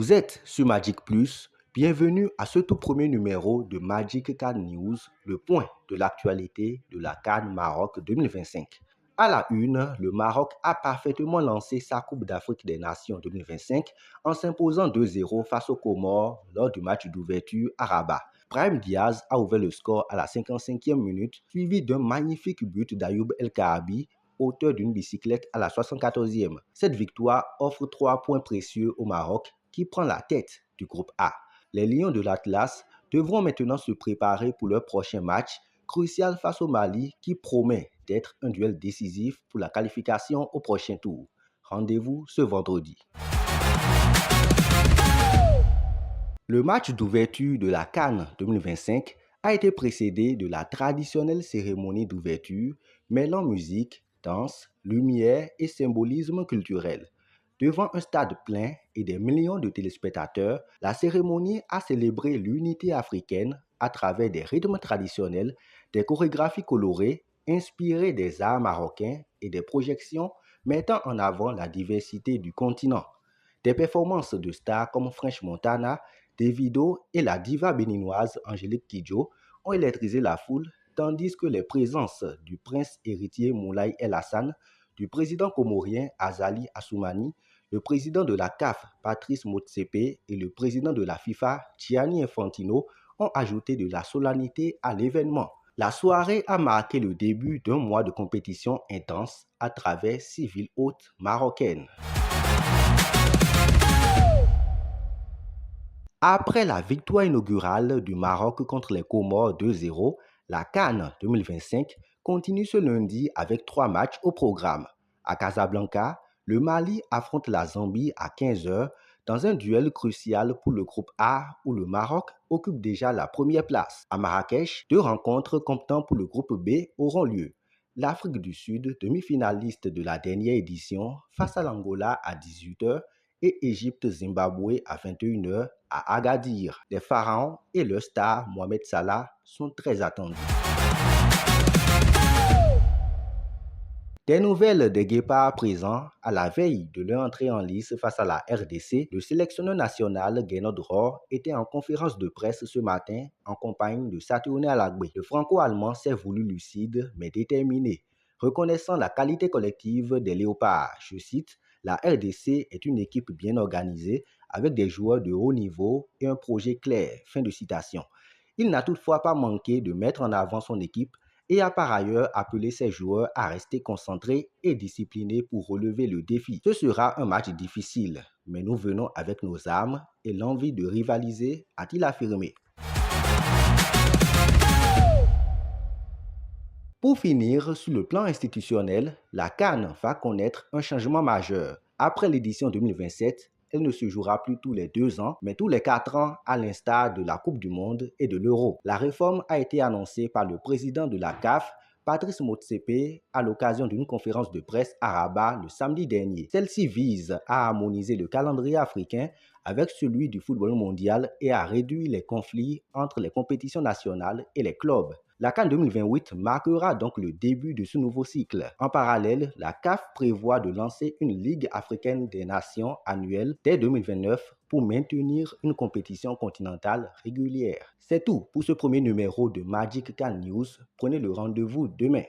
Vous êtes sur Magic Plus, bienvenue à ce tout premier numéro de Magic CAN News, le point de l'actualité de la CAN Maroc 2025. À la une, le Maroc a parfaitement lancé sa Coupe d'Afrique des Nations 2025 en s'imposant 2-0 face aux Comores lors du match d'ouverture à Rabat. Brahim Diaz a ouvert le score à la 55e minute, suivi d'un magnifique but d'Ayoub El Kaabi, auteur d'une bicyclette à la 74e. Cette victoire offre 3 points précieux au Maroc qui prend la tête du groupe A. Les Lions de l'Atlas devront maintenant se préparer pour leur prochain match crucial face au Mali qui promet d'être un duel décisif pour la qualification au prochain tour. Rendez-vous ce vendredi. Le match d'ouverture de la CAN 2025 a été précédé de la traditionnelle cérémonie d'ouverture mêlant musique, danse, lumière et symbolisme culturel. Devant un stade plein et des millions de téléspectateurs, la cérémonie a célébré l'unité africaine à travers des rythmes traditionnels, des chorégraphies colorées, inspirées des arts marocains et des projections mettant en avant la diversité du continent. Des performances de stars comme French Montana, Davido et la diva béninoise Angélique Kidjo ont électrisé la foule, tandis que les présences du prince héritier Moulay El Hassan, du président comorien Azali Assoumani, le président de la CAF Patrice Motsepe et le président de la FIFA Gianni Infantino ont ajouté de la solennité à l'événement. La soirée a marqué le début d'un mois de compétition intense à travers 6 villes hôtes marocaines. Après la victoire inaugurale du Maroc contre les Comores 2-0, la CAN 2025 continue ce lundi avec 3 matchs au programme. À Casablanca, le Mali affronte la Zambie à 15h dans un duel crucial pour le groupe A où le Maroc occupe déjà la première place. À Marrakech, 2 rencontres comptant pour le groupe B auront lieu. L'Afrique du Sud, demi-finaliste de la dernière édition, face à l'Angola à 18h et Égypte-Zimbabwe à 21h à Agadir. Les Pharaons et leur star Mohamed Salah sont très attendus. Des nouvelles des Guépards présents à la veille de leur entrée en lice face à la RDC, le sélectionneur national Gernot Rohr était en conférence de presse ce matin en compagnie de Saturné Alagbé. Le franco-allemand s'est voulu lucide mais déterminé, reconnaissant la qualité collective des Léopards. Je cite, « La RDC est une équipe bien organisée avec des joueurs de haut niveau et un projet clair. » Fin de citation. Il n'a toutefois pas manqué de mettre en avant son équipe et a par ailleurs appelé ses joueurs à rester concentrés et disciplinés pour relever le défi. Ce sera un match difficile, mais nous venons avec nos armes et l'envie de rivaliser, a-t-il affirmé. Pour finir, sur le plan institutionnel, la CAN va connaître un changement majeur. Après l'édition 2027, elle ne se jouera plus tous les 2 ans, mais tous les 4 ans à l'instar de la Coupe du Monde et de l'Euro. La réforme a été annoncée par le président de la CAF, Patrice Motsepe, à l'occasion d'une conférence de presse à Rabat le samedi dernier. Celle-ci vise à harmoniser le calendrier africain avec celui du football mondial et à réduire les conflits entre les compétitions nationales et les clubs. La CAN 2028 marquera donc le début de ce nouveau cycle. En parallèle, la CAF prévoit de lancer une Ligue africaine des nations annuelle dès 2029 pour maintenir une compétition continentale régulière. C'est tout pour ce premier numéro de Magic CAN News. Prenez le rendez-vous demain.